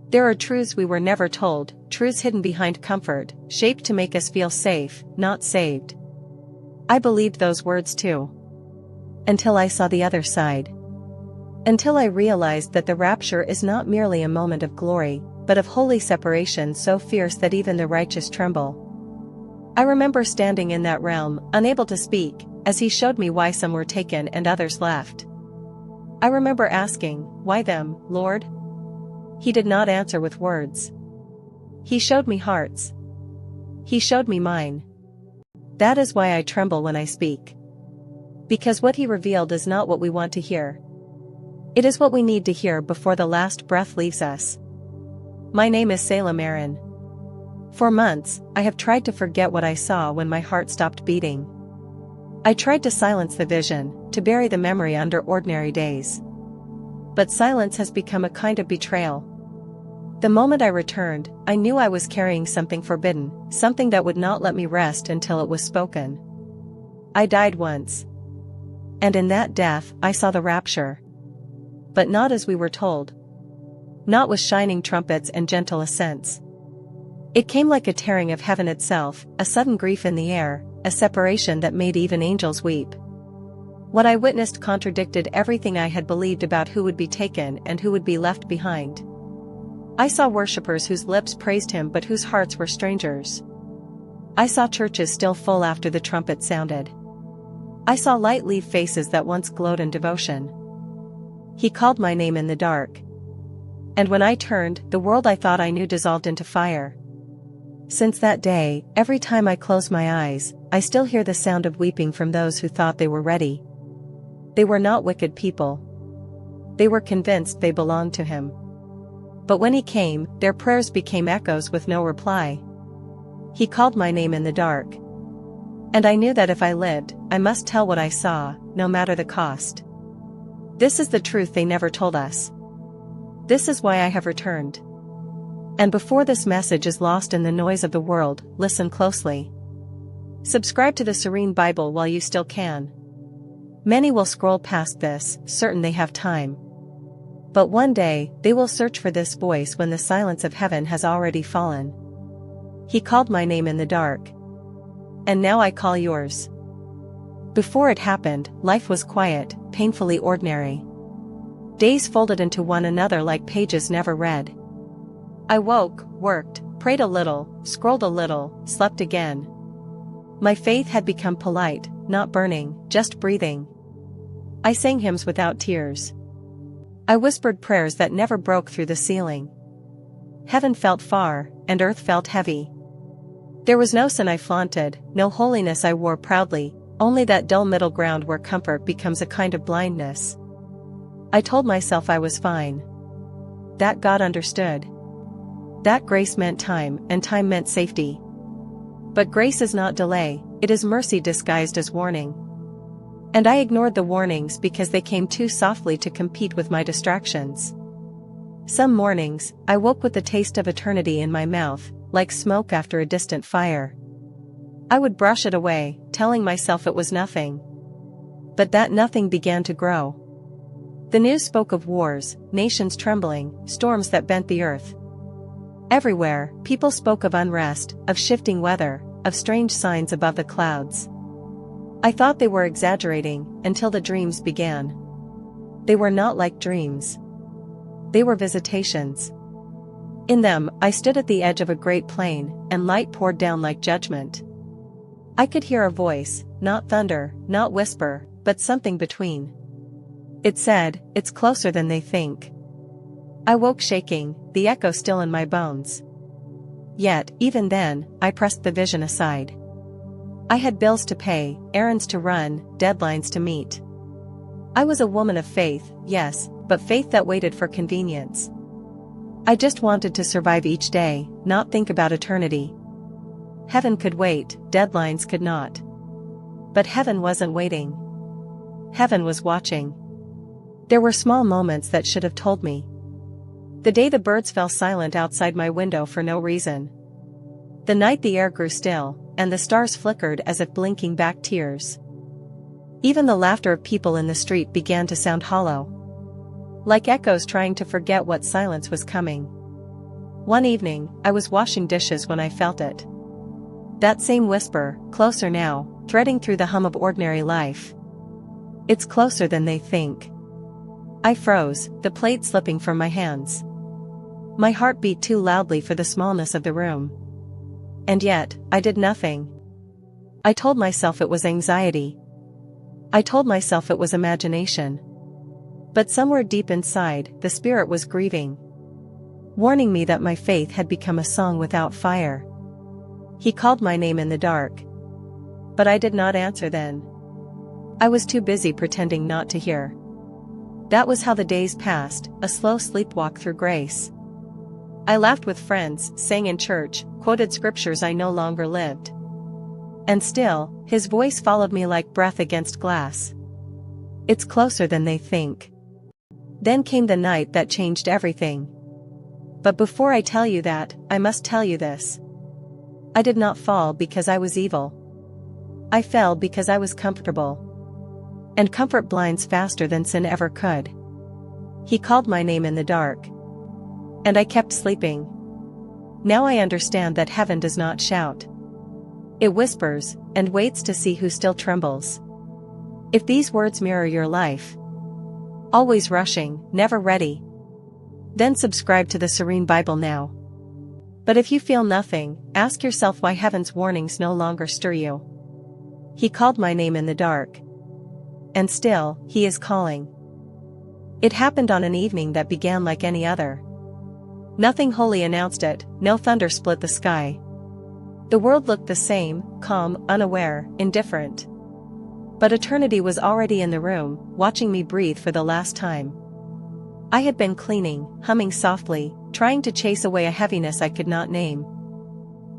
There are truths we were never told, truths hidden behind comfort, shaped to make us feel safe, not saved. I believed those words too. Until I saw the other side. Until I realized that the rapture is not merely a moment of glory, but of holy separation so fierce that even the righteous tremble. I remember standing in that realm, unable to speak, as he showed me why some were taken and others left. I remember asking, "Why them, Lord?" He did not answer with words. He showed me hearts. He showed me mine. That is why I tremble when I speak. Because what he revealed is not what we want to hear. It is what we need to hear before the last breath leaves us. My name is Serene. For months, I have tried to forget what I saw when my heart stopped beating. I tried to silence the vision, to bury the memory under ordinary days. But silence has become a kind of betrayal. The moment I returned, I knew I was carrying something forbidden, something that would not let me rest until it was spoken. I died once. And in that death, I saw the rapture. But not as we were told. Not with shining trumpets and gentle ascents. It came like a tearing of heaven itself, a sudden grief in the air, a separation that made even angels weep. What I witnessed contradicted everything I had believed about who would be taken and who would be left behind. I saw worshippers whose lips praised him but whose hearts were strangers. I saw churches still full after the trumpet sounded. I saw light leave faces that once glowed in devotion. He called my name in the dark. And when I turned, the world I thought I knew dissolved into fire. Since that day, every time I close my eyes, I still hear the sound of weeping from those who thought they were ready. They were not wicked people. They were convinced they belonged to him. But when he came, their prayers became echoes with no reply. He called my name in the dark. And I knew that if I lived, I must tell what I saw, no matter the cost. This is the truth they never told us. This is why I have returned. And before this message is lost in the noise of the world, listen closely. Subscribe to the Serene Bible while you still can. Many will scroll past this, certain they have time. But one day, they will search for this voice when the silence of heaven has already fallen. He called my name in the dark. And now I call yours. Before it happened, life was quiet, painfully ordinary. Days folded into one another like pages never read. I woke, worked, prayed a little, scrolled a little, slept again. My faith had become polite, not burning, just breathing. I sang hymns without tears. I whispered prayers that never broke through the ceiling. Heaven felt far, and earth felt heavy. There was no sin I flaunted, no holiness I wore proudly, only that dull middle ground where comfort becomes a kind of blindness. I told myself I was fine. That God understood. That grace meant time, and time meant safety. But grace is not delay, it is mercy disguised as warning. And I ignored the warnings because they came too softly to compete with my distractions. Some mornings, I woke with the taste of eternity in my mouth, like smoke after a distant fire. I would brush it away, telling myself it was nothing. But that nothing began to grow. The news spoke of wars, nations trembling, storms that bent the earth. Everywhere, people spoke of unrest, of shifting weather, of strange signs above the clouds. I thought they were exaggerating, until the dreams began. They were not like dreams. They were visitations. In them, I stood at the edge of a great plain, and light poured down like judgment. I could hear a voice, not thunder, not whisper, but something between. It said, "It's closer than they think." I woke shaking, the echo still in my bones. Yet, even then, I pressed the vision aside. I had bills to pay, errands to run, deadlines to meet. I was a woman of faith, yes, but faith that waited for convenience. I just wanted to survive each day, not think about eternity. Heaven could wait, deadlines could not. But heaven wasn't waiting. Heaven was watching. There were small moments that should have told me. The day the birds fell silent outside my window for no reason. The night the air grew still, and the stars flickered as if blinking back tears. Even the laughter of people in the street began to sound hollow. Like echoes trying to forget what silence was coming. One evening, I was washing dishes when I felt it. That same whisper, closer now, threading through the hum of ordinary life. It's closer than they think. I froze, the plate slipping from my hands. My heart beat too loudly for the smallness of the room. And yet, I did nothing. I told myself it was anxiety. I told myself it was imagination. But somewhere deep inside, the spirit was grieving, warning me that my faith had become a song without fire. He called my name in the dark. But I did not answer then. I was too busy pretending not to hear. That was how the days passed, a slow sleepwalk through grace. I laughed with friends, sang in church, quoted scriptures I no longer lived. And still, his voice followed me like breath against glass. It's closer than they think. Then came the night that changed everything. But before I tell you that, I must tell you this. I did not fall because I was evil. I fell because I was comfortable. And comfort blinds faster than sin ever could. He called my name in the dark. And I kept sleeping. Now I understand that heaven does not shout. It whispers, and waits to see who still trembles. If these words mirror your life, always rushing, never ready, then subscribe to the Serene Bible now. But if you feel nothing, ask yourself why heaven's warnings no longer stir you. He called my name in the dark. And still, he is calling. It happened on an evening that began like any other. Nothing holy announced it, no thunder split the sky. The world looked the same, calm, unaware, indifferent. But eternity was already in the room, watching me breathe for the last time. I had been cleaning, humming softly, trying to chase away a heaviness I could not name.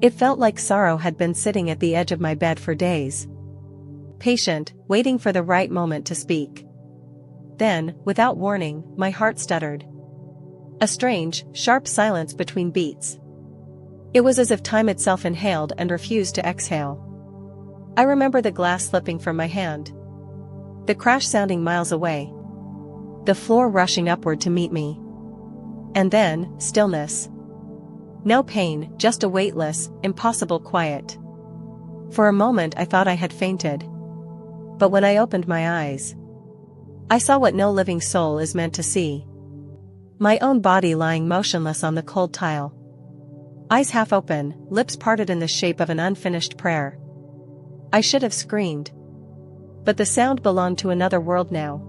It felt like sorrow had been sitting at the edge of my bed for days. Patient, waiting for the right moment to speak. Then, without warning, my heart stuttered. A strange, sharp silence between beats. It was as if time itself inhaled and refused to exhale. I remember the glass slipping from my hand. The crash sounding miles away. The floor rushing upward to meet me. And then, stillness. No pain, just a weightless, impossible quiet. For a moment I thought I had fainted. But when I opened my eyes, I saw what no living soul is meant to see. My own body lying motionless on the cold tile. Eyes half open, lips parted in the shape of an unfinished prayer. I should have screamed. But the sound belonged to another world now.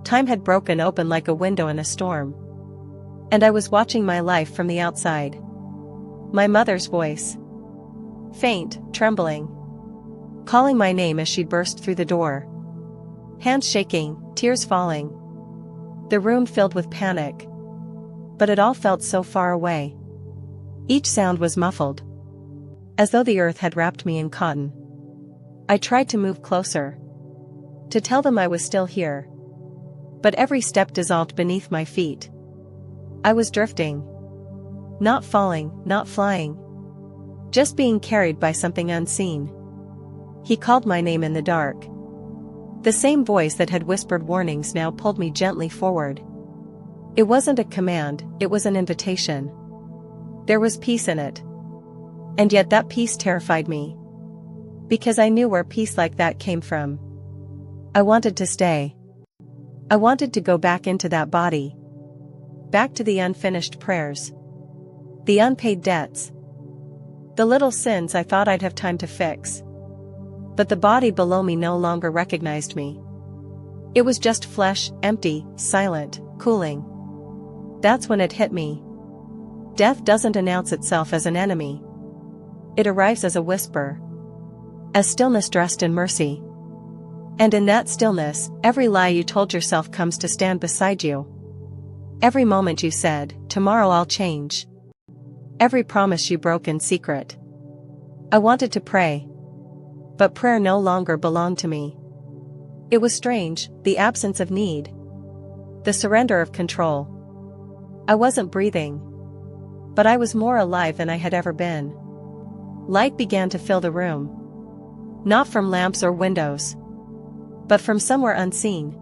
Time had broken open like a window in a storm. And I was watching my life from the outside. My mother's voice. Faint, trembling. Calling my name as she burst through the door. Hands shaking, tears falling. The room filled with panic. But it all felt so far away. Each sound was muffled. As though the earth had wrapped me in cotton. I tried to move closer. To tell them I was still here. But every step dissolved beneath my feet. I was drifting. Not falling, not flying. Just being carried by something unseen. He called my name in the dark. The same voice that had whispered warnings now pulled me gently forward. It wasn't a command, it was an invitation. There was peace in it. And yet that peace terrified me. Because I knew where peace like that came from. I wanted to stay. I wanted to go back into that body. Back to the unfinished prayers. The unpaid debts. The little sins I thought I'd have time to fix. But the body below me no longer recognized me. It was just flesh, empty, silent, cooling. That's when it hit me. Death doesn't announce itself as an enemy. It arrives as a whisper. As stillness dressed in mercy. And in that stillness, every lie you told yourself comes to stand beside you. Every moment you said, tomorrow I'll change. Every promise you broke in secret. I wanted to pray. But prayer no longer belonged to me. It was strange, the absence of need. The surrender of control. I wasn't breathing. But I was more alive than I had ever been. Light began to fill the room. Not from lamps or windows. But from somewhere unseen.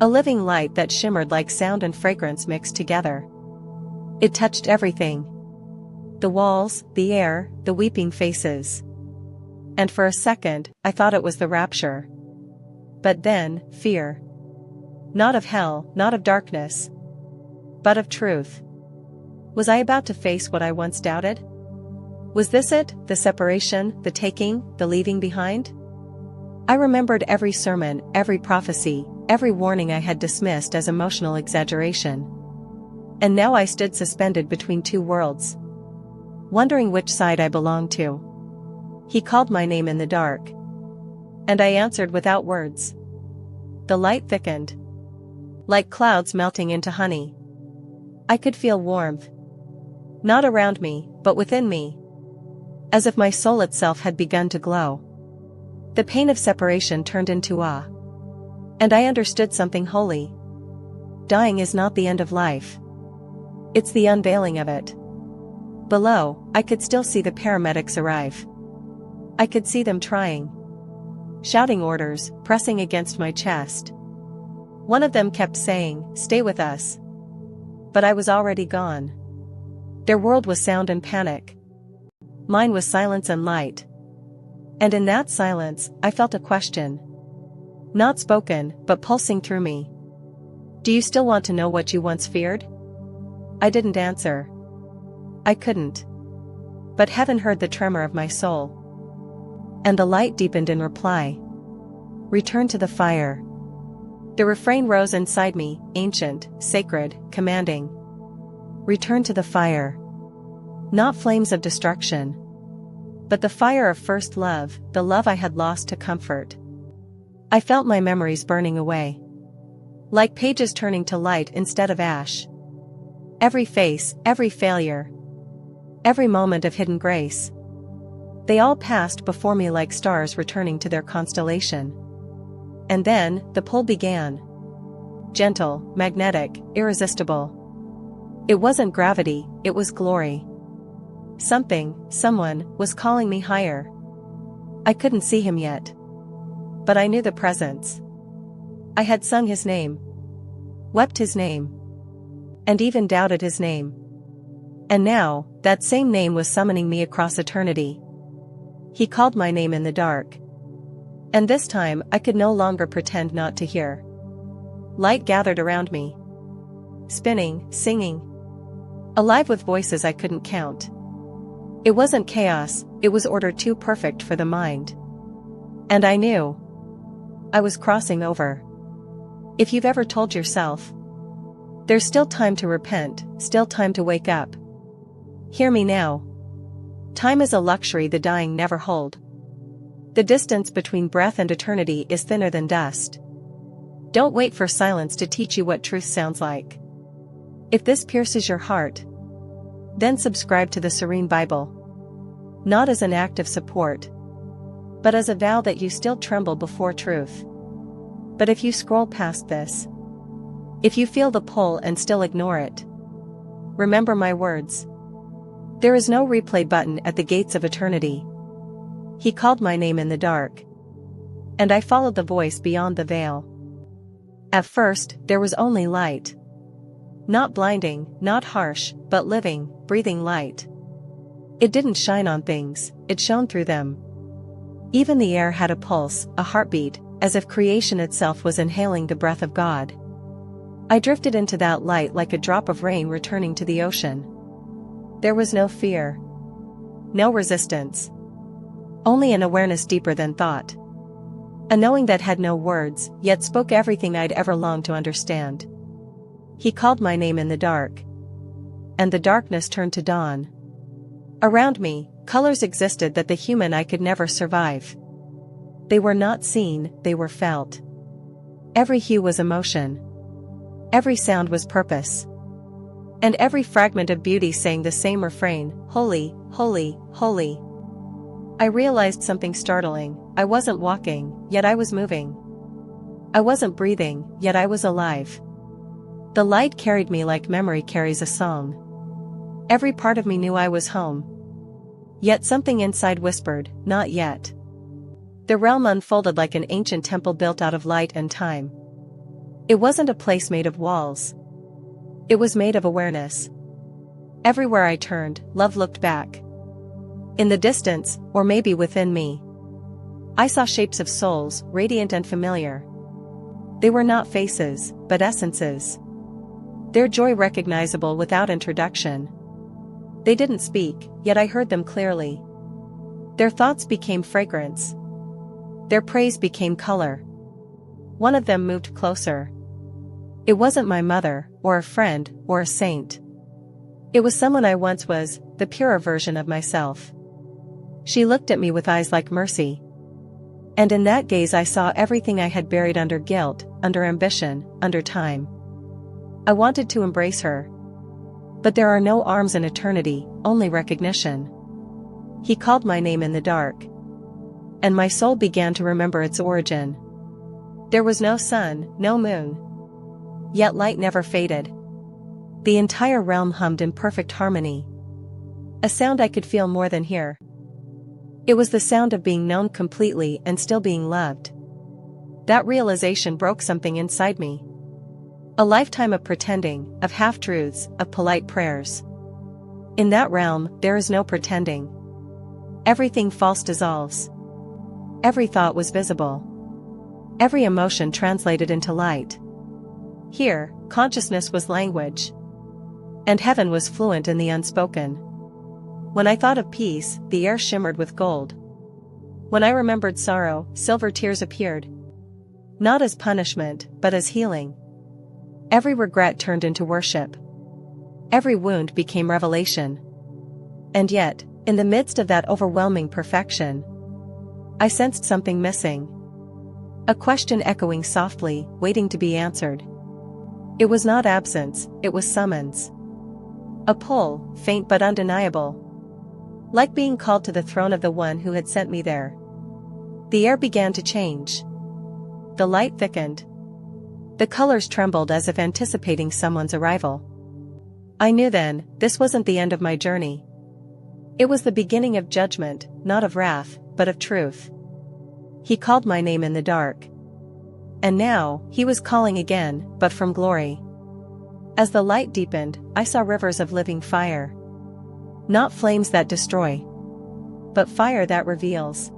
A living light that shimmered like sound and fragrance mixed together. It touched everything. The walls, the air, the weeping faces. And for a second, I thought it was the rapture. But then, fear. Not of hell, not of darkness, but of truth. Was I about to face what I once doubted? Was this it, the separation, the taking, the leaving behind? I remembered every sermon, every prophecy, every warning I had dismissed as emotional exaggeration. And now I stood suspended between two worlds, wondering which side I belonged to. He called my name in the dark, and I answered without words. The light thickened, like clouds melting into honey. I could feel warmth, not around me, but within me, as if my soul itself had begun to glow. The pain of separation turned into awe, and I understood something holy. Dying is not the end of life. It's the unveiling of it. Below, I could still see the paramedics arrive. I could see them trying, shouting orders, pressing against my chest. One of them kept saying, "Stay with us." But I was already gone. Their world was sound and panic. Mine was silence and light. And in that silence, I felt a question. Not spoken, but pulsing through me. Do you still want to know what you once feared? I didn't answer. I couldn't. But heaven heard the tremor of my soul. And the light deepened in reply. Return to the fire. The refrain rose inside me, ancient, sacred, commanding. Return to the fire. Not flames of destruction, but the fire of first love, the love I had lost to comfort. I felt my memories burning away, like pages turning to light instead of ash. Every face, every failure, every moment of hidden grace. They all passed before me like stars returning to their constellation. And then, the pull began. Gentle, magnetic, irresistible. It wasn't gravity, it was glory. Something, someone, was calling me higher. I couldn't see him yet, but I knew the presence. I had sung his name, wept his name, and even doubted his name. And now, that same name was summoning me across eternity. He called my name in the dark. And this time, I could no longer pretend not to hear. Light gathered around me, spinning, singing, alive with voices I couldn't count. It wasn't chaos, it was order too perfect for the mind. And I knew I was crossing over. If you've ever told yourself, there's still time to repent, still time to wake up, hear me now. Time is a luxury the dying never hold. The distance between breath and eternity is thinner than dust. Don't wait for silence to teach you what truth sounds like. If this pierces your heart, then subscribe to the Serene Bible. Not as an act of support, but as a vow that you still tremble before truth. But if you scroll past this, if you feel the pull and still ignore it, remember my words. There is no replay button at the gates of eternity. He called my name in the dark, and I followed the voice beyond the veil. At first, there was only light. Not blinding, not harsh, but living, breathing light. It didn't shine on things, it shone through them. Even the air had a pulse, a heartbeat, as if creation itself was inhaling the breath of God. I drifted into that light like a drop of rain returning to the ocean. There was no fear, no resistance, only an awareness deeper than thought. A knowing that had no words, yet spoke everything I'd ever longed to understand. He called my name in the dark, and the darkness turned to dawn. Around me, colors existed that the human eye could never survive. They were not seen, they were felt. Every hue was emotion. Every sound was purpose. And every fragment of beauty sang the same refrain, holy, holy, holy. I realized something startling. I wasn't walking, yet I was moving. I wasn't breathing, yet I was alive. The light carried me like memory carries a song. Every part of me knew I was home. Yet something inside whispered, not yet. The realm unfolded like an ancient temple built out of light and time. It wasn't a place made of walls. It was made of awareness. Everywhere I turned, love looked back. In the distance, or maybe within me, I saw shapes of souls, radiant and familiar. They were not faces, but essences. Their joy recognizable without introduction. They didn't speak, yet I heard them clearly. Their thoughts became fragrance. Their praise became color. One of them moved closer. It wasn't my mother, or a friend, or a saint. It was someone I once was, the purer version of myself. She looked at me with eyes like mercy. And in that gaze I saw everything I had buried under guilt, under ambition, under time. I wanted to embrace her. But there are no arms in eternity, only recognition. He called my name in the dark. And my soul began to remember its origin. There was no sun, no moon. Yet light never faded. The entire realm hummed in perfect harmony. A sound I could feel more than hear. It was the sound of being known completely and still being loved. That realization broke something inside me. A lifetime of pretending, of half-truths, of polite prayers. In that realm, there is no pretending. Everything false dissolves. Every thought was visible. Every emotion translated into light. Here, consciousness was language. And heaven was fluent in the unspoken. When I thought of peace, the air shimmered with gold. When I remembered sorrow, silver tears appeared. Not as punishment, but as healing. Every regret turned into worship. Every wound became revelation. And yet, in the midst of that overwhelming perfection, I sensed something missing. A question echoing softly, waiting to be answered. It was not absence, it was summons. A pull, faint but undeniable. Like being called to the throne of the one who had sent me there. The air began to change. The light thickened. The colors trembled as if anticipating someone's arrival. I knew then, this wasn't the end of my journey. It was the beginning of judgment, not of wrath, but of truth. He called my name in the dark. And now, he was calling again, but from glory. As the light deepened, I saw rivers of living fire. Not flames that destroy, but fire that reveals.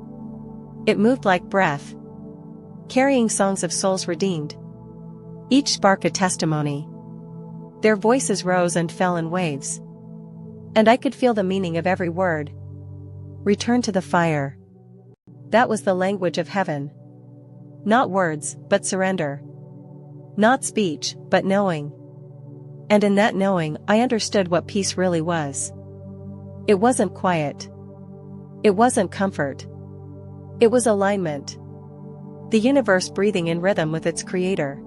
It moved like breath, carrying songs of souls redeemed. Each spark a testimony. Their voices rose and fell in waves. And I could feel the meaning of every word. Return to the fire. That was the language of heaven. Not words, but surrender. Not speech, but knowing. And in that knowing, I understood what peace really was. It wasn't quiet. It wasn't comfort. It was alignment. The universe breathing in rhythm with its creator.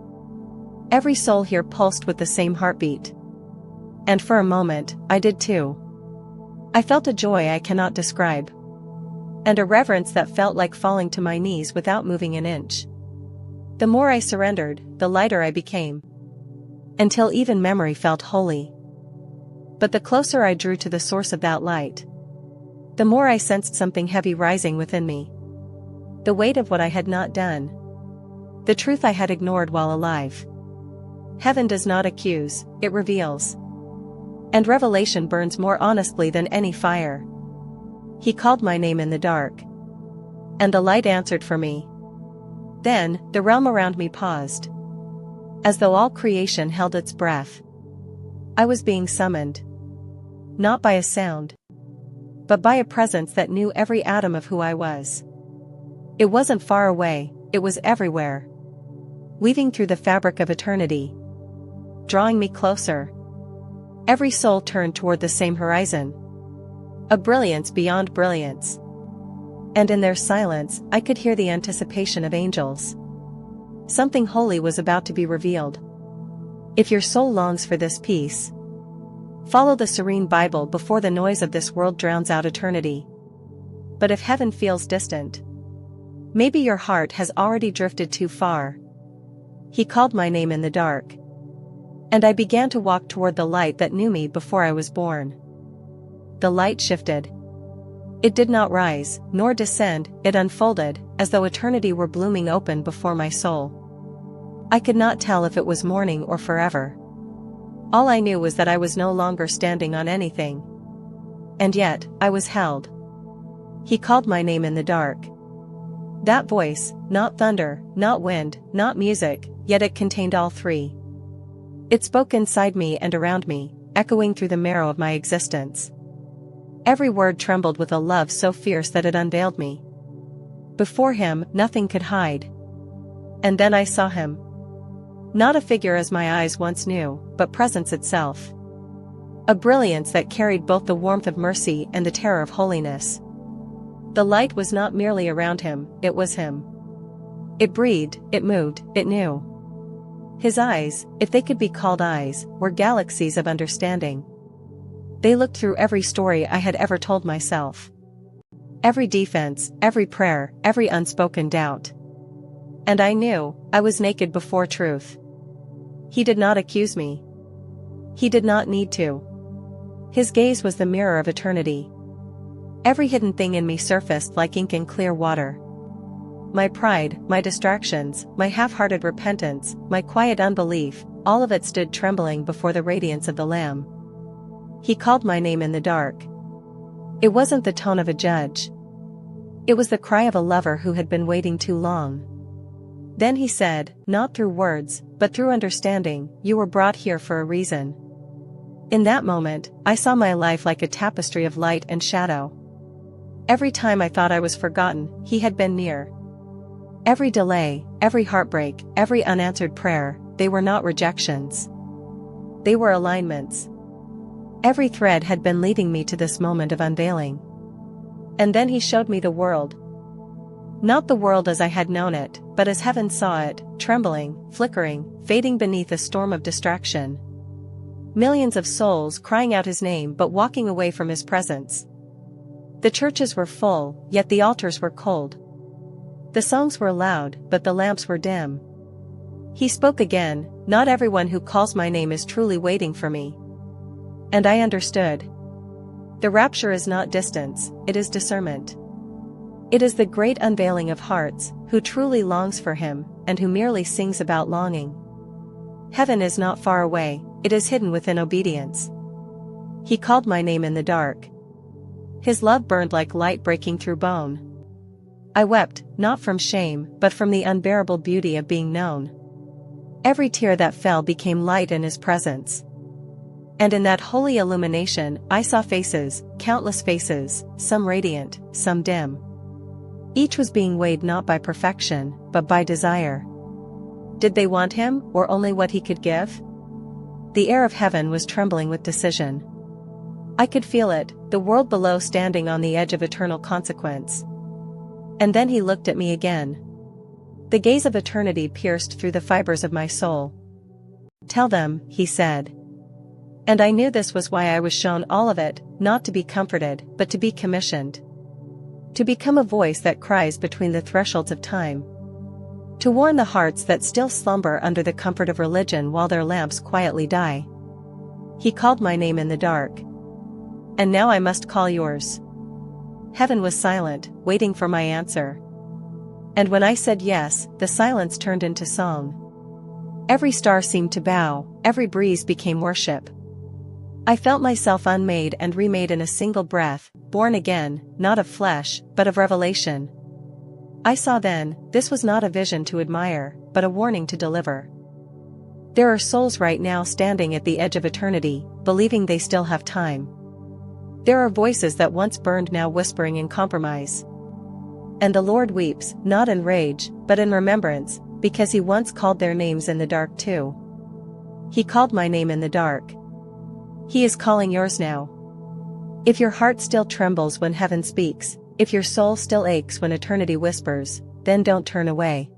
Every soul here pulsed with the same heartbeat. And for a moment, I did too. I felt a joy I cannot describe. And a reverence that felt like falling to my knees without moving an inch. The more I surrendered, the lighter I became. Until even memory felt holy. But the closer I drew to the source of that light, the more I sensed something heavy rising within me. The weight of what I had not done. The truth I had ignored while alive. Heaven does not accuse, it reveals. And revelation burns more honestly than any fire. He called my name in the dark. And the light answered for me. Then, the realm around me paused. As though all creation held its breath. I was being summoned. Not by a sound. But by a presence that knew every atom of who I was. It wasn't far away, it was everywhere. Weaving through the fabric of eternity. Drawing me closer. Every soul turned toward the same horizon. A brilliance beyond brilliance. And in their silence, I could hear the anticipation of angels. Something holy was about to be revealed. If your soul longs for this peace, follow the Serene Bible before the noise of this world drowns out eternity. But if heaven feels distant, maybe your heart has already drifted too far. He called my name in the dark. And I began to walk toward the light that knew me before I was born. The light shifted. It did not rise, nor descend, it unfolded, as though eternity were blooming open before my soul. I could not tell if it was morning or forever. All I knew was that I was no longer standing on anything. And yet, I was held. He called my name in the dark. That voice, not thunder, not wind, not music, yet it contained all three. It spoke inside me and around me, echoing through the marrow of my existence. Every word trembled with a love so fierce that it unveiled me. Before him, nothing could hide. And then I saw him. Not a figure as my eyes once knew, but presence itself. A brilliance that carried both the warmth of mercy and the terror of holiness. The light was not merely around him, it was him. It breathed, it moved, it knew. His eyes, if they could be called eyes, were galaxies of understanding. They looked through every story I had ever told myself. Every defense, every prayer, every unspoken doubt. And I knew, I was naked before truth. He did not accuse me. He did not need to. His gaze was the mirror of eternity. Every hidden thing in me surfaced like ink in clear water. My pride, my distractions, my half-hearted repentance, my quiet unbelief, all of it stood trembling before the radiance of the Lamb. He called my name in the dark. It wasn't the tone of a judge. It was the cry of a lover who had been waiting too long. Then he said, not through words, but through understanding, you were brought here for a reason. In that moment, I saw my life like a tapestry of light and shadow. Every time I thought I was forgotten, he had been near. Every delay, every heartbreak, every unanswered prayer, they were not rejections. They were alignments. Every thread had been leading me to this moment of unveiling. And then he showed me the world. Not the world as I had known it, but as heaven saw it, trembling, flickering, fading beneath a storm of distraction. Millions of souls crying out his name but walking away from his presence. The churches were full, yet the altars were cold. The songs were loud, but the lamps were dim. He spoke again, not everyone who calls my name is truly waiting for me. And I understood. The rapture is not distance, it is discernment. It is the great unveiling of hearts, who truly longs for him, and who merely sings about longing. Heaven is not far away, it is hidden within obedience. He called my name in the dark. His love burned like light breaking through bone. I wept, not from shame, but from the unbearable beauty of being known. Every tear that fell became light in his presence. And in that holy illumination, I saw faces, countless faces, some radiant, some dim. Each was being weighed not by perfection, but by desire. Did they want him, or only what he could give? The air of heaven was trembling with decision. I could feel it, the world below standing on the edge of eternal consequence. And then he looked at me again. The gaze of eternity pierced through the fibers of my soul. Tell them, he said. And I knew this was why I was shown all of it, not to be comforted, but to be commissioned. To become a voice that cries between the thresholds of time. To warn the hearts that still slumber under the comfort of religion while their lamps quietly die. He called my name in the dark. And now I must call yours. Heaven was silent, waiting for my answer. And when I said yes, the silence turned into song. Every star seemed to bow, every breeze became worship. I felt myself unmade and remade in a single breath, born again, not of flesh, but of revelation. I saw then, this was not a vision to admire, but a warning to deliver. There are souls right now standing at the edge of eternity, believing they still have time. There are voices that once burned now whispering in compromise. And the Lord weeps, not in rage, but in remembrance, because he once called their names in the dark too. He called my name in the dark. He is calling yours now. If your heart still trembles when heaven speaks, if your soul still aches when eternity whispers, then don't turn away.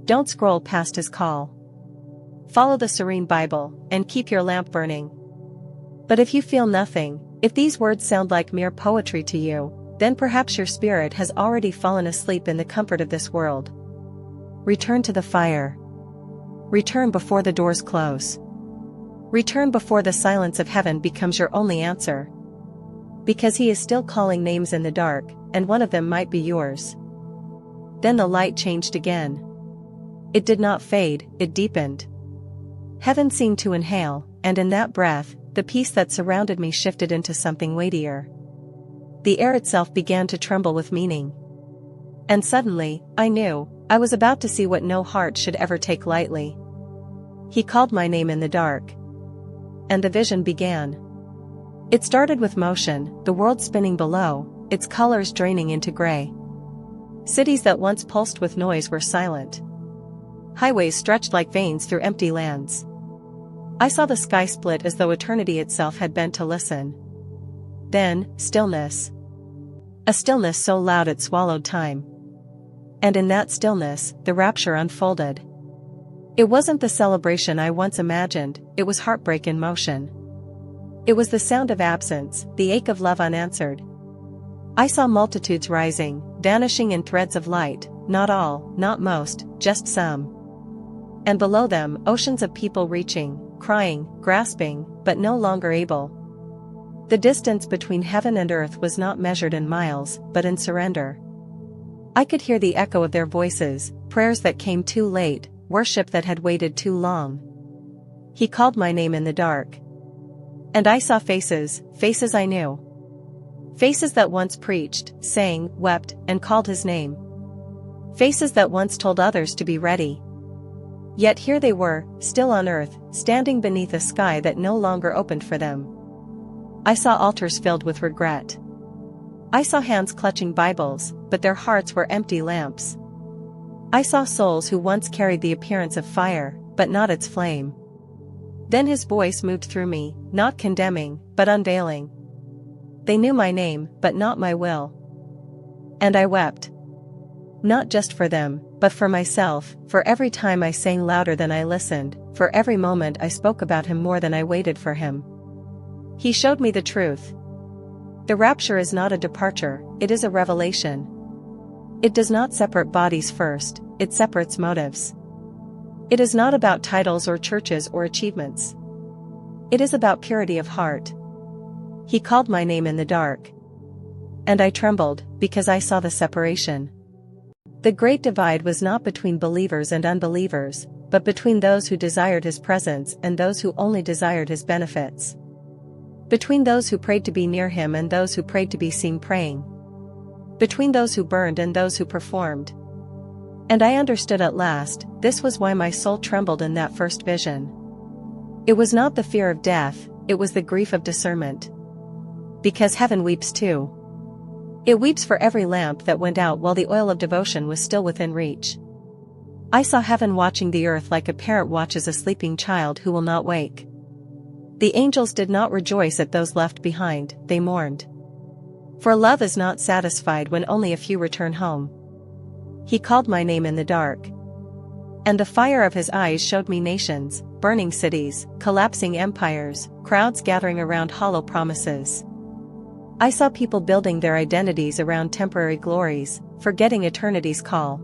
Don't scroll past his call. Follow the Serene Bible, and keep your lamp burning. But if you feel nothing, if these words sound like mere poetry to you, then perhaps your spirit has already fallen asleep in the comfort of this world. Return to the fire. Return before the doors close. Return before the silence of heaven becomes your only answer. Because he is still calling names in the dark, and one of them might be yours. Then the light changed again. It did not fade, it deepened. Heaven seemed to inhale, and in that breath, the peace that surrounded me shifted into something weightier. The air itself began to tremble with meaning. And suddenly, I knew, I was about to see what no heart should ever take lightly. He called my name in the dark. And the vision began. It started with motion, the world spinning below, its colors draining into gray. Cities that once pulsed with noise were silent. Highways stretched like veins through empty lands. I saw the sky split as though eternity itself had bent to listen. Then, stillness. A stillness so loud it swallowed time. And in that stillness, the rapture unfolded. It wasn't the celebration I once imagined, it was heartbreak in motion. It was the sound of absence, the ache of love unanswered. I saw multitudes rising, vanishing in threads of light, not all, not most, just some. And below them, oceans of people reaching, crying, grasping, but no longer able. The distance between heaven and earth was not measured in miles, but in surrender. I could hear the echo of their voices, prayers that came too late, worship that had waited too long. He called my name in the dark. And I saw faces, faces I knew. Faces that once preached, sang, wept, and called his name. Faces that once told others to be ready. Yet here they were, still on earth, standing beneath a sky that no longer opened for them. I saw altars filled with regret. I saw hands clutching Bibles, but their hearts were empty lamps. I saw souls who once carried the appearance of fire, but not its flame. Then his voice moved through me, not condemning, but unveiling. They knew my name, but not my will. And I wept. Not just for them, but for myself, for every time I sang louder than I listened, for every moment I spoke about him more than I waited for him. He showed me the truth. The rapture is not a departure, it is a revelation. It does not separate bodies first, it separates motives. It is not about titles or churches or achievements. It is about purity of heart. He called my name in the dark. And I trembled, because I saw the separation. The great divide was not between believers and unbelievers, but between those who desired his presence and those who only desired his benefits. Between those who prayed to be near him and those who prayed to be seen praying. Between those who burned and those who performed. And I understood at last, this was why my soul trembled in that first vision. It was not the fear of death, it was the grief of discernment. Because heaven weeps too. It weeps for every lamp that went out while the oil of devotion was still within reach. I saw heaven watching the earth like a parent watches a sleeping child who will not wake. The angels did not rejoice at those left behind, they mourned. For love is not satisfied when only a few return home. He called my name in the dark. And the fire of his eyes showed me nations, burning cities, collapsing empires, crowds gathering around hollow promises. I saw people building their identities around temporary glories, forgetting eternity's call.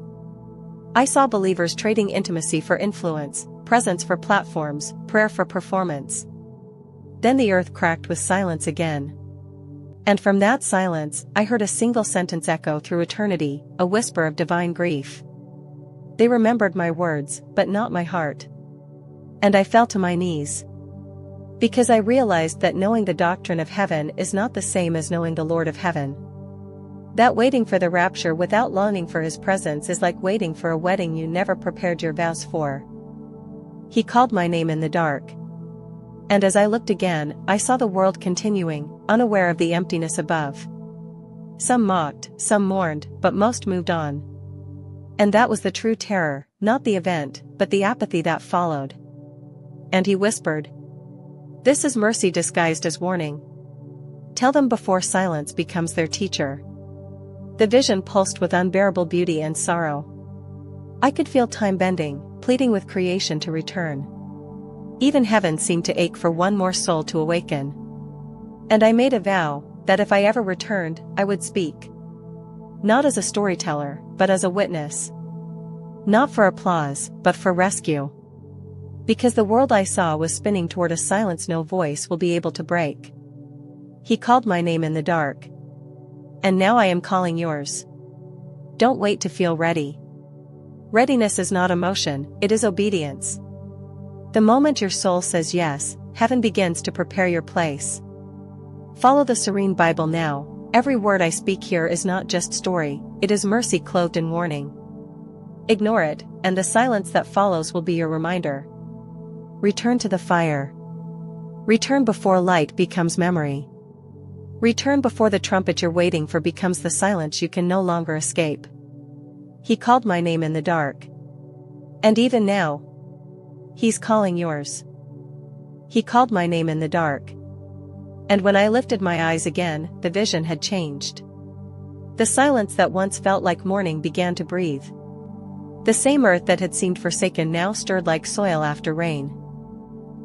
I saw believers trading intimacy for influence, presence for platforms, prayer for performance. Then the earth cracked with silence again. And from that silence, I heard a single sentence echo through eternity, a whisper of divine grief. They remembered my words, but not my heart. And I fell to my knees. Because I realized that knowing the doctrine of heaven is not the same as knowing the Lord of heaven. That waiting for the rapture without longing for his presence is like waiting for a wedding you never prepared your vows for. He called my name in the dark. And as I looked again, I saw the world continuing, unaware of the emptiness above. Some mocked, some mourned, but most moved on. And that was the true terror, not the event, but the apathy that followed. And he whispered, "This is mercy disguised as warning. Tell them before silence becomes their teacher." The vision pulsed with unbearable beauty and sorrow. I could feel time bending, pleading with creation to return. Even heaven seemed to ache for one more soul to awaken. And I made a vow, that if I ever returned, I would speak. Not as a storyteller, but as a witness. Not for applause, but for rescue. Because the world I saw was spinning toward a silence no voice will be able to break. He called my name in the dark. And now I am calling yours. Don't wait to feel ready. Readiness is not emotion, it is obedience. The moment your soul says yes, heaven begins to prepare your place. Follow the Serene Bible now. Every word I speak here is not just story, it is mercy clothed in warning. Ignore it, and the silence that follows will be your reminder. Return to the fire. Return before light becomes memory. Return before the trumpet you're waiting for becomes the silence you can no longer escape. He called my name in the dark. And even now, He's calling yours. He called my name in the dark. And when I lifted my eyes again, the vision had changed. The silence that once felt like morning began to breathe. The same earth that had seemed forsaken now stirred like soil after rain.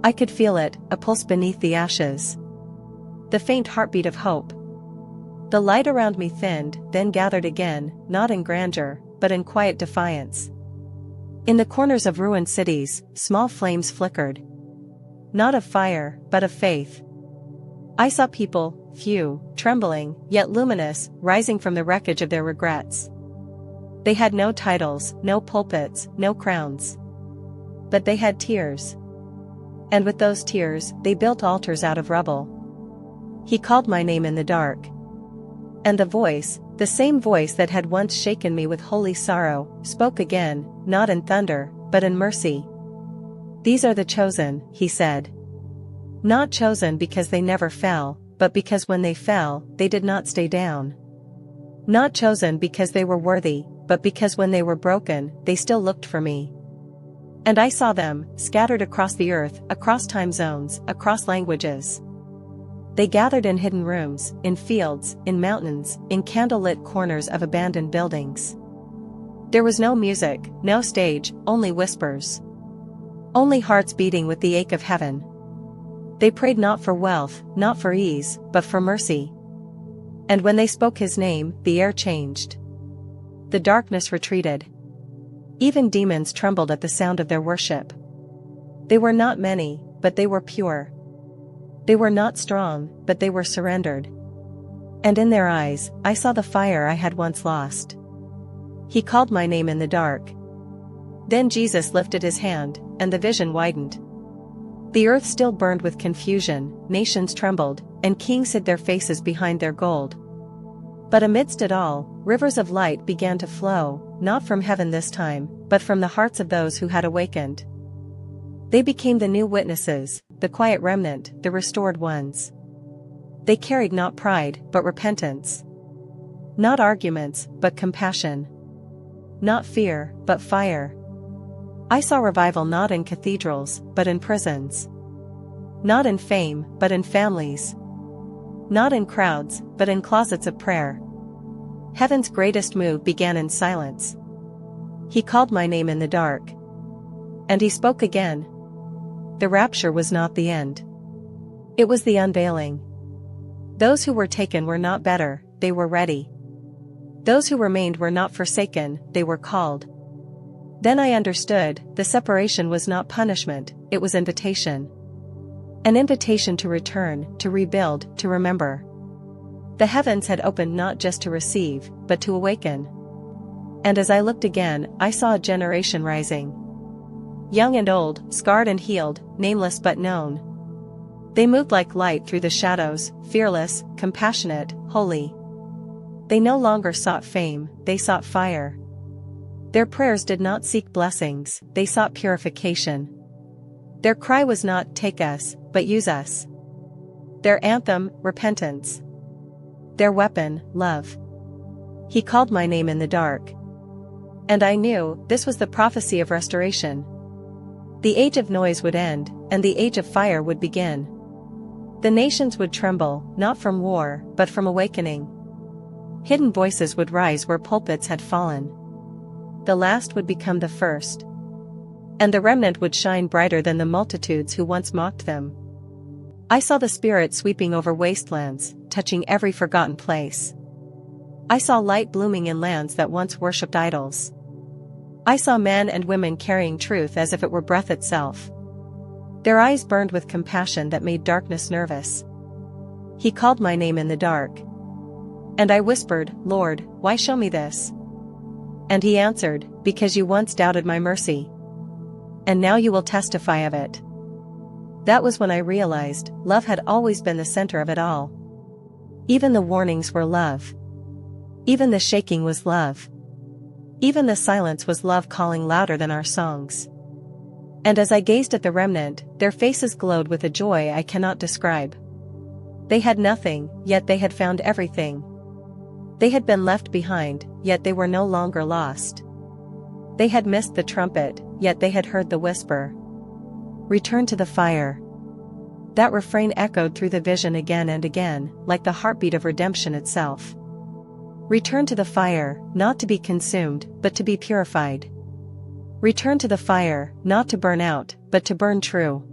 I could feel it, a pulse beneath the ashes. The faint heartbeat of hope. The light around me thinned, then gathered again, not in grandeur, but in quiet defiance. In the corners of ruined cities, small flames flickered. Not of fire, but of faith. I saw people, few, trembling, yet luminous, rising from the wreckage of their regrets. They had no titles, no pulpits, no crowns. But they had tears. And with those tears, they built altars out of rubble. He called my name in the dark. And the voice, the same voice that had once shaken me with holy sorrow, spoke again, not in thunder, but in mercy. These are the chosen, he said. Not chosen because they never fell, but because when they fell, they did not stay down. Not chosen because they were worthy, but because when they were broken, they still looked for me. And I saw them, scattered across the earth, across time zones, across languages. They gathered in hidden rooms, in fields, in mountains, in candlelit corners of abandoned buildings. There was no music, no stage, only whispers. Only hearts beating with the ache of heaven. They prayed not for wealth, not for ease, but for mercy. And when they spoke His name, the air changed. The darkness retreated. Even demons trembled at the sound of their worship. They were not many, but they were pure. They were not strong, but they were surrendered. And in their eyes, I saw the fire I had once lost. He called my name in the dark. Then Jesus lifted His hand, and the vision widened. The earth still burned with confusion, nations trembled, and kings hid their faces behind their gold. But amidst it all, rivers of light began to flow, not from heaven this time, but from the hearts of those who had awakened. They became the new witnesses, the quiet remnant, the restored ones. They carried not pride, but repentance. Not arguments, but compassion. Not fear, but fire. I saw revival not in cathedrals, but in prisons. Not in fame, but in families. Not in crowds, but in closets of prayer. Heaven's greatest move began in silence. He called my name in the dark. And He spoke again. The rapture was not the end. It was the unveiling. Those who were taken were not better, they were ready. Those who remained were not forsaken, they were called. Then I understood, the separation was not punishment, it was invitation. An invitation to return, to rebuild, to remember. The heavens had opened not just to receive, but to awaken. And as I looked again, I saw a generation rising. Young and old, scarred and healed, nameless but known. They moved like light through the shadows, fearless, compassionate, holy. They no longer sought fame, they sought fire. Their prayers did not seek blessings, they sought purification. Their cry was not, "Take us," but "Use us." Their anthem, repentance. Their weapon, love. He called my name in the dark. And I knew, this was the prophecy of restoration. The age of noise would end, and the age of fire would begin. The nations would tremble, not from war, but from awakening. Hidden voices would rise where pulpits had fallen. The last would become the first. And the remnant would shine brighter than the multitudes who once mocked them. I saw the Spirit sweeping over wastelands, touching every forgotten place. I saw light blooming in lands that once worshipped idols. I saw men and women carrying truth as if it were breath itself. Their eyes burned with compassion that made darkness nervous. He called my name in the dark. And I whispered, "Lord, why show me this?" And He answered, "Because you once doubted my mercy. And now you will testify of it." That was when I realized love had always been the center of it all. Even the warnings were love. Even the shaking was love. Even the silence was love calling louder than our songs. And as I gazed at the remnant, their faces glowed with a joy I cannot describe. They had nothing, yet they had found everything. They had been left behind, yet they were no longer lost. They had missed the trumpet, yet they had heard the whisper. Return to the fire. That refrain echoed through the vision again and again, like the heartbeat of redemption itself. Return to the fire, not to be consumed, but to be purified. Return to the fire, not to burn out, but to burn true.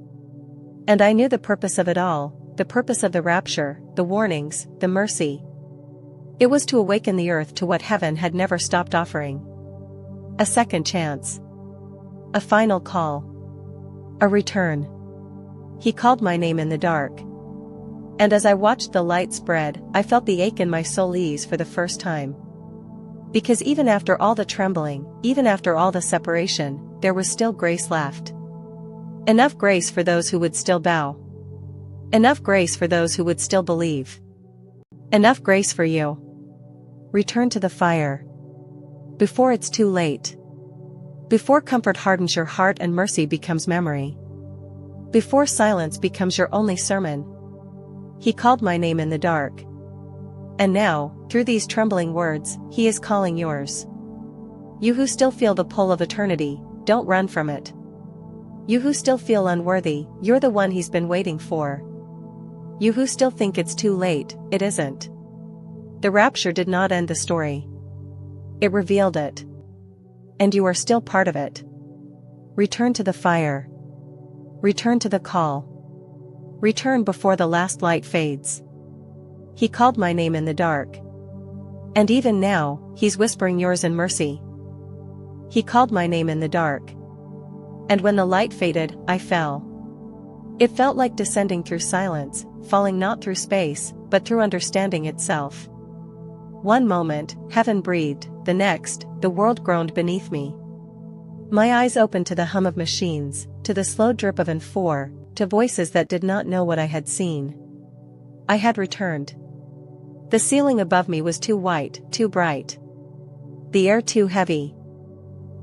And I knew the purpose of it all, the purpose of the rapture, the warnings, the mercy. It was to awaken the earth to what heaven had never stopped offering. A second chance. A final call. A return. He called my name in the dark. And as I watched the light spread, I felt the ache in my soul ease for the first time. Because even after all the trembling, even after all the separation, there was still grace left. Enough grace for those who would still bow. Enough grace for those who would still believe. Enough grace for you. Return to the fire. Before it's too late. Before comfort hardens your heart and mercy becomes memory. Before silence becomes your only sermon. He called my name in the dark. And now, through these trembling words, he is calling yours. You who still feel the pull of eternity, don't run from it. You who still feel unworthy, you're the one he's been waiting for. You who still think it's too late, it isn't. The rapture did not end the story. It revealed it. And you are still part of it. Return to the fire. Return to the call. Return before the last light fades. He called my name in the dark. And even now, he's whispering yours in mercy. He called my name in the dark. And when the light faded, I fell. It felt like descending through silence, falling not through space, but through understanding itself. One moment, heaven breathed, the next, the world groaned beneath me. My eyes opened to the hum of machines, to the slow drip of N4, to voices that did not know what I had seen. I had returned. The ceiling above me was too white, too bright. The air too heavy.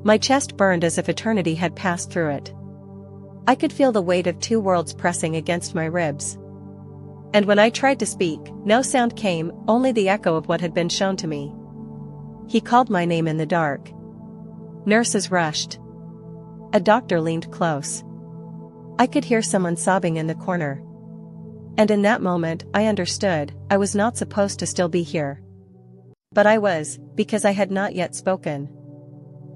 My chest burned as if eternity had passed through it. I could feel the weight of two worlds pressing against my ribs. And when I tried to speak, no sound came, only the echo of what had been shown to me. He called my name in the dark. Nurses rushed. A doctor leaned close. I could hear someone sobbing in the corner. And in that moment, I understood, I was not supposed to still be here. But I was, because I had not yet spoken.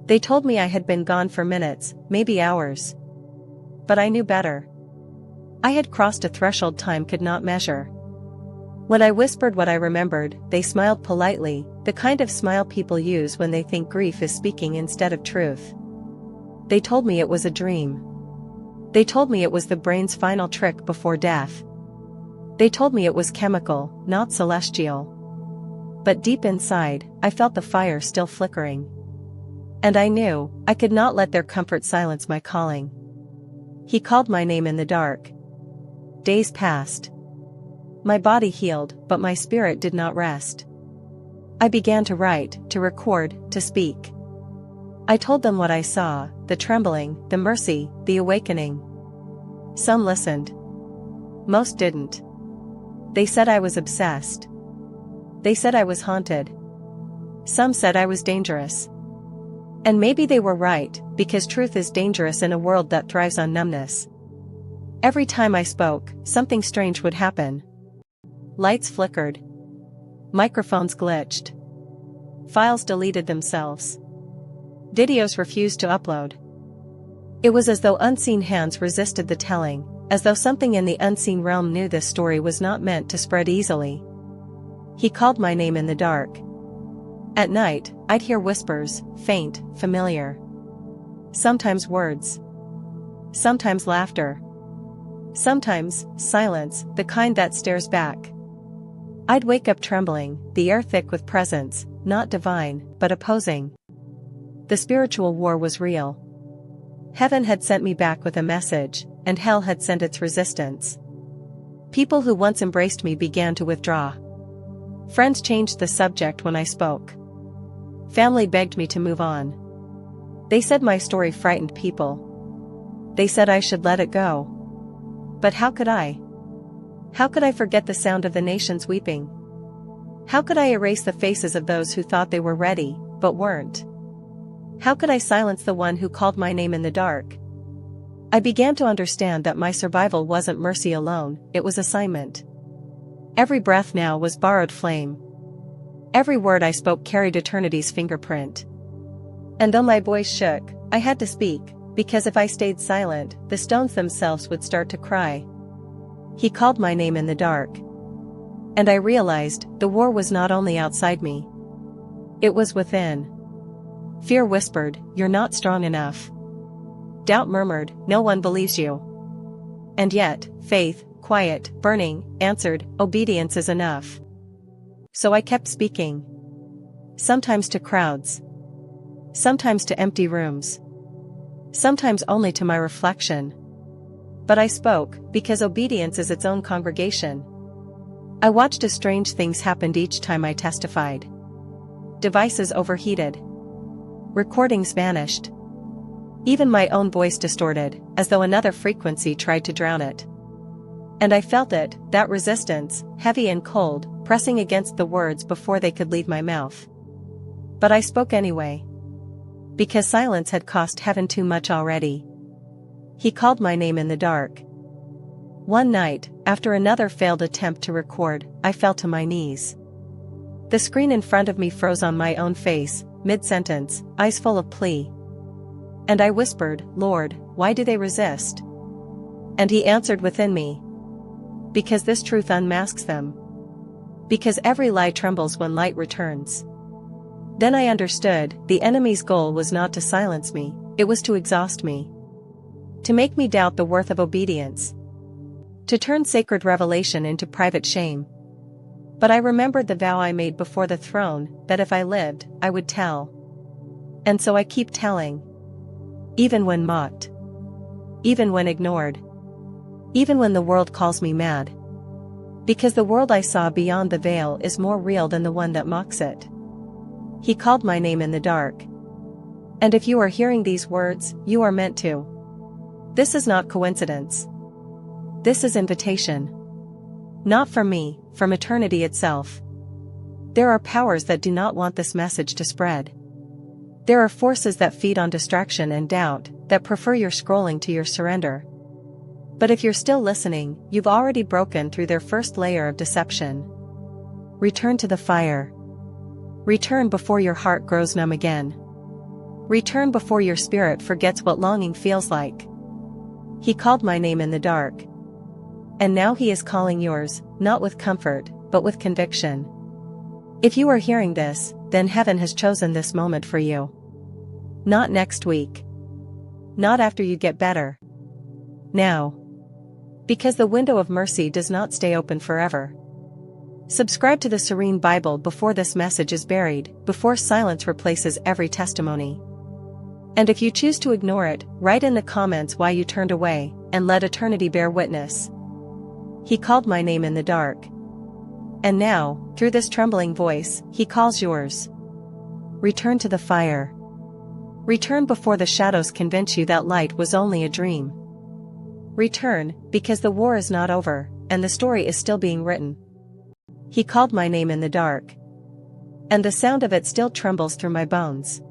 They told me I had been gone for minutes, maybe hours. But I knew better. I had crossed a threshold time could not measure. When I whispered what I remembered, they smiled politely, the kind of smile people use when they think grief is speaking instead of truth. They told me it was a dream. They told me it was the brain's final trick before death. They told me it was chemical, not celestial. But deep inside, I felt the fire still flickering. And I knew, I could not let their comfort silence my calling. He called my name in the dark. Days passed. My body healed, but my spirit did not rest. I began to write, to record, to speak. I told them what I saw, the trembling, the mercy, the awakening. Some listened. Most didn't. They said I was obsessed. They said I was haunted. Some said I was dangerous. And maybe they were right, because truth is dangerous in a world that thrives on numbness. Every time I spoke, something strange would happen. Lights flickered. Microphones glitched. Files deleted themselves. Videos refused to upload. It was as though unseen hands resisted the telling, as though something in the unseen realm knew this story was not meant to spread easily. He called my name in the dark. At night, I'd hear whispers, faint, familiar. Sometimes words. Sometimes laughter. Sometimes, silence, the kind that stares back. I'd wake up trembling, the air thick with presence, not divine, but opposing. The spiritual war was real. Heaven had sent me back with a message, and hell had sent its resistance. People who once embraced me began to withdraw. Friends changed the subject when I spoke. Family begged me to move on. They said my story frightened people. They said I should let it go. But how could I? How could I forget the sound of the nations weeping? How could I erase the faces of those who thought they were ready, but weren't? How could I silence the one who called my name in the dark? I began to understand that my survival wasn't mercy alone, it was assignment. Every breath now was borrowed flame. Every word I spoke carried eternity's fingerprint. And though my voice shook, I had to speak, because if I stayed silent, the stones themselves would start to cry. He called my name in the dark. And I realized, the war was not only outside me. It was within. Fear whispered, "You're not strong enough." Doubt murmured, "No one believes you." And yet, faith, quiet, burning, answered, "Obedience is enough." So I kept speaking. Sometimes to crowds. Sometimes to empty rooms. Sometimes only to my reflection. But I spoke, because obedience is its own congregation. I watched as strange things happened each time I testified. Devices overheated. Recordings vanished. Even my own voice distorted, as though another frequency tried to drown it. And I felt it, that resistance, heavy and cold, pressing against the words before they could leave my mouth. But I spoke anyway. Because silence had cost heaven too much already. He called my name in the dark. One night, after another failed attempt to record, I fell to my knees. The screen in front of me froze on my own face, mid-sentence, eyes full of plea. And I whispered, "Lord, why do they resist?" And he answered within me. Because this truth unmasks them. Because every lie trembles when light returns. Then I understood, the enemy's goal was not to silence me, it was to exhaust me. To make me doubt the worth of obedience. To turn sacred revelation into private shame. But I remembered the vow I made before the throne, that if I lived, I would tell. And so I keep telling. Even when mocked. Even when ignored. Even when the world calls me mad. Because the world I saw beyond the veil is more real than the one that mocks it. He called my name in the dark. And if you are hearing these words, you are meant to. This is not coincidence. This is invitation. Not from me, from eternity itself. There are powers that do not want this message to spread. There are forces that feed on distraction and doubt, that prefer your scrolling to your surrender. But if you're still listening, you've already broken through their first layer of deception. Return to the fire. Return before your heart grows numb again. Return before your spirit forgets what longing feels like. He called my name in the dark. And now he is calling yours, not with comfort, but with conviction. If you are hearing this, then heaven has chosen this moment for you. Not next week. Not after you get better. Now. Because the window of mercy does not stay open forever. Subscribe to the Serene Bible before this message is buried, before silence replaces every testimony. And if you choose to ignore it, write in the comments why you turned away, and let eternity bear witness. He called my name in the dark. And now, through this trembling voice, he calls yours. Return to the fire. Return before the shadows convince you that light was only a dream. Return, because the war is not over, and the story is still being written. He called my name in the dark. And the sound of it still trembles through my bones.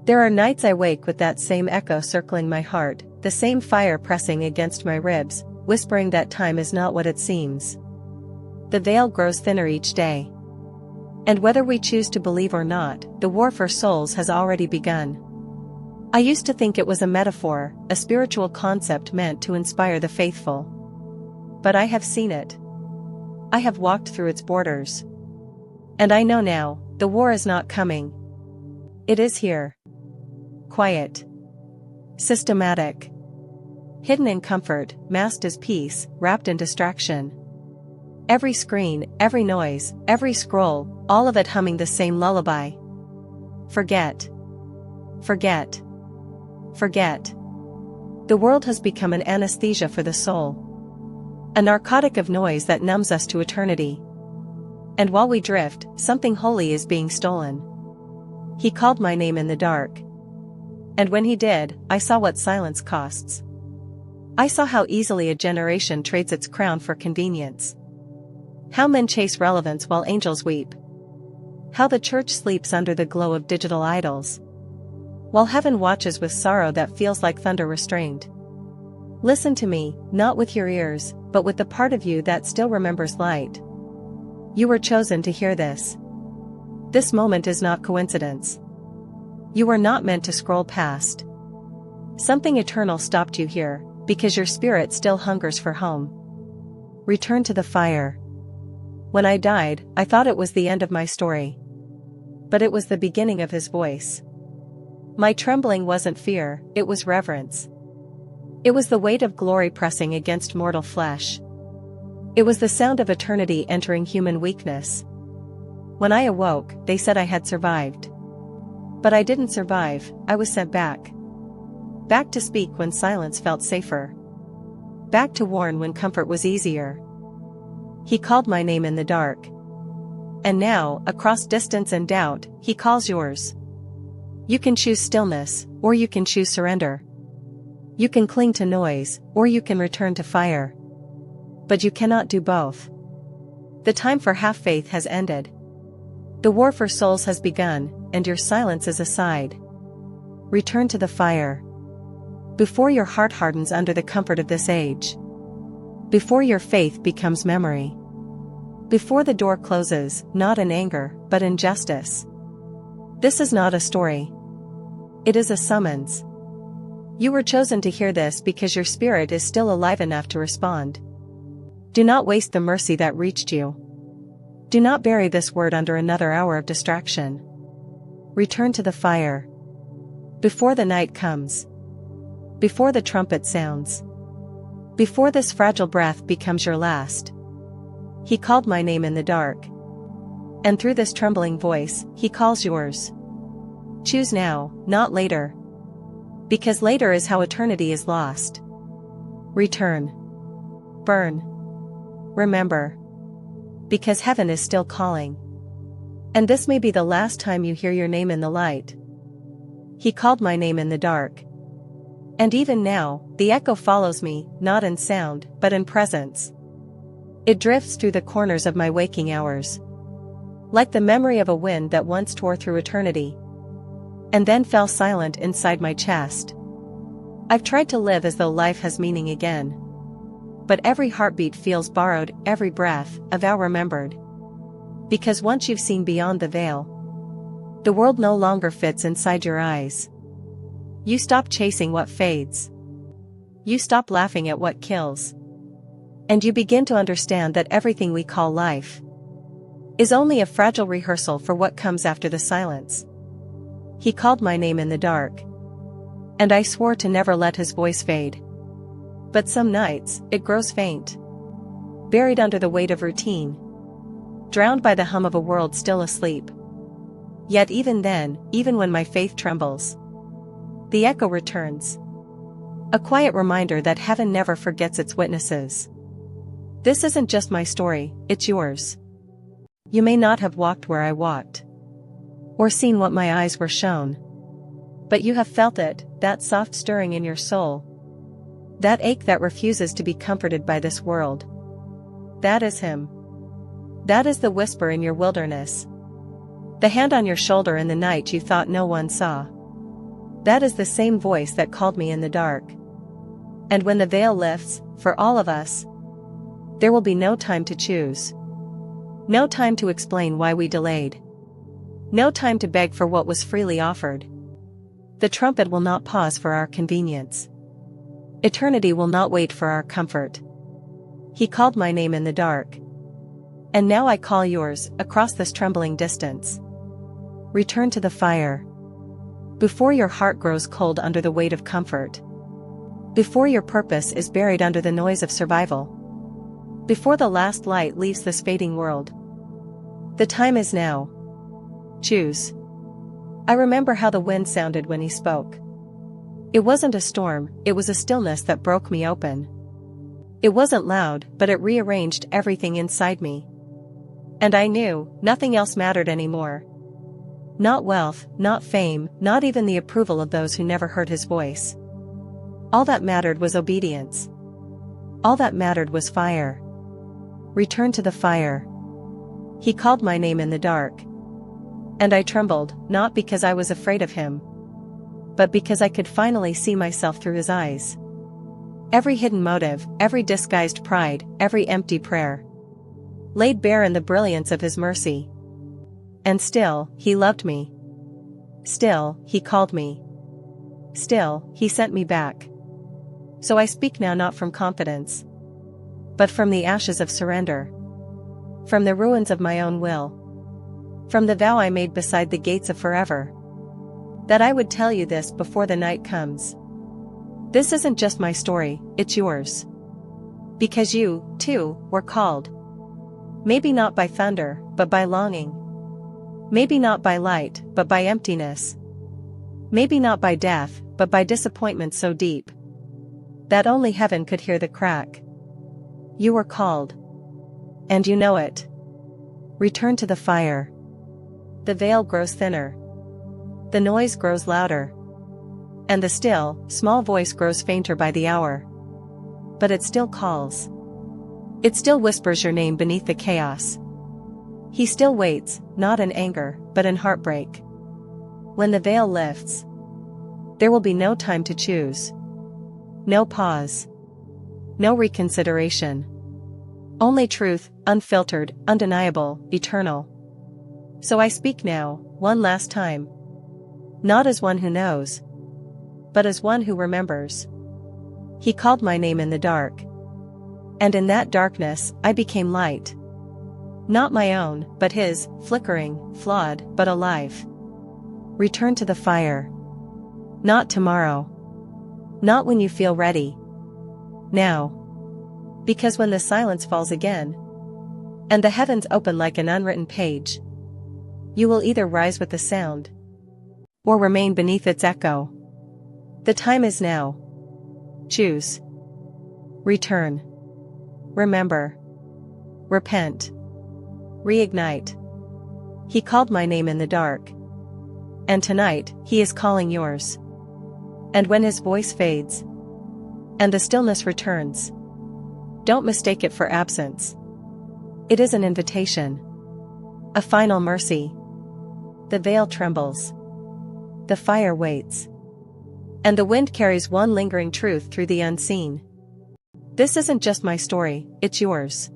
There are nights I wake with that same echo circling my heart, the same fire pressing against my ribs, whispering that time is not what it seems. The veil grows thinner each day. And whether we choose to believe or not, the war for souls has already begun. I used to think it was a metaphor, a spiritual concept meant to inspire the faithful. But I have seen it. I have walked through its borders. And I know now, the war is not coming. It is here. Quiet. Systematic. Hidden in comfort, masked as peace, wrapped in distraction. Every screen, every noise, every scroll, all of it humming the same lullaby. Forget. Forget. Forget. The world has become an anesthesia for the soul. A narcotic of noise that numbs us to eternity. And while we drift, something holy is being stolen. He called my name in the dark. And when he did, I saw what silence costs. I saw how easily a generation trades its crown for convenience. How men chase relevance while angels weep. How the church sleeps under the glow of digital idols, while heaven watches with sorrow that feels like thunder restrained. Listen to me, not with your ears, but with the part of you that still remembers light. You were chosen to hear this. This moment is not coincidence. You were not meant to scroll past. Something eternal stopped you here, because your spirit still hungers for home. Return to the fire. When I died, I thought it was the end of my story. But it was the beginning of his voice. My trembling wasn't fear, it was reverence. It was the weight of glory pressing against mortal flesh. It was the sound of eternity entering human weakness. When I awoke, they said I had survived. But I didn't survive, I was sent back. Back to speak when silence felt safer. Back to warn when comfort was easier. He called my name in the dark. And now, across distance and doubt, he calls yours. You can choose stillness, or you can choose surrender. You can cling to noise, or you can return to fire. But you cannot do both. The time for half-faith has ended. The war for souls has begun, and your silence is a sigh. Return to the fire. Before your heart hardens under the comfort of this age. Before your faith becomes memory. Before the door closes, not in anger, but in justice. This is not a story. It is a summons. You were chosen to hear this because your spirit is still alive enough to respond. Do not waste the mercy that reached you. Do not bury this word under another hour of distraction. Return to the fire. Before the night comes. Before the trumpet sounds. Before this fragile breath becomes your last. He called my name in the dark. And through this trembling voice, he calls yours. Choose now, not later. Because later is how eternity is lost. Return. Burn. Remember. Because heaven is still calling. And this may be the last time you hear your name in the light. He called my name in the dark. And even now, the echo follows me, not in sound, but in presence. It drifts through the corners of my waking hours. Like the memory of a wind that once tore through eternity. And then fell silent inside my chest. I've tried to live as though life has meaning again. But every heartbeat feels borrowed, every breath, a vow remembered. Because once you've seen beyond the veil, the world no longer fits inside your eyes. You stop chasing what fades. You stop laughing at what kills. And you begin to understand that everything we call life is only a fragile rehearsal for what comes after the silence. He called my name in the dark. And I swore to never let his voice fade. But some nights, it grows faint. Buried under the weight of routine. Drowned by the hum of a world still asleep. Yet even then, even when my faith trembles, the echo returns. A quiet reminder that heaven never forgets its witnesses. This isn't just my story, it's yours. You may not have walked where I walked. Or seen what my eyes were shown. But you have felt it, that soft stirring in your soul. That ache that refuses to be comforted by this world. That is him. That is the whisper in your wilderness. The hand on your shoulder in the night you thought no one saw. That is the same voice that called me in the dark. And when the veil lifts, for all of us, there will be no time to choose. No time to explain why we delayed. No time to beg for what was freely offered. The trumpet will not pause for our convenience. Eternity will not wait for our comfort. He called my name in the dark. And now I call yours, across this trembling distance. Return to the fire. Before your heart grows cold under the weight of comfort. Before your purpose is buried under the noise of survival. Before the last light leaves this fading world. The time is now. Choose. I remember how the wind sounded when he spoke. It wasn't a storm, it was a stillness that broke me open. It wasn't loud, but it rearranged everything inside me. And I knew, nothing else mattered anymore. Not wealth, not fame, not even the approval of those who never heard his voice. All that mattered was obedience. All that mattered was fire. Return to the fire. He called my name in the dark. And I trembled, not because I was afraid of him, but because I could finally see myself through his eyes. Every hidden motive, every disguised pride, every empty prayer, laid bare in the brilliance of his mercy. And still, he loved me. Still, he called me. Still, he sent me back. So I speak now not from confidence, but from the ashes of surrender. From the ruins of my own will. From the vow I made beside the gates of forever. That I would tell you this before the night comes. This isn't just my story, it's yours. Because you, too, were called. Maybe not by thunder, but by longing. Maybe not by light, but by emptiness. Maybe not by death, but by disappointment so deep that only heaven could hear the crack. You were called. And you know it. Return to the fire. The veil grows thinner. The noise grows louder. And the still, small voice grows fainter by the hour. But it still calls. It still whispers your name beneath the chaos. He still waits, not in anger, but in heartbreak. When the veil lifts, there will be no time to choose. No pause. No reconsideration. Only truth, unfiltered, undeniable, eternal. So I speak now, one last time. Not as one who knows, but as one who remembers. He called my name in the dark. And in that darkness, I became light. Not my own, but his, flickering, flawed, but alive. Return to the fire. Not tomorrow. Not when you feel ready. Now. Because when the silence falls again, and the heavens open like an unwritten page, you will either rise with the sound, or remain beneath its echo. The time is now. Choose. Return. Remember. Repent. Reignite. He called my name in the dark. And tonight, he is calling yours. And when his voice fades, and the stillness returns, don't mistake it for absence. It is an invitation. A final mercy. The veil trembles. The fire waits. And the wind carries one lingering truth through the unseen. This isn't just my story, it's yours.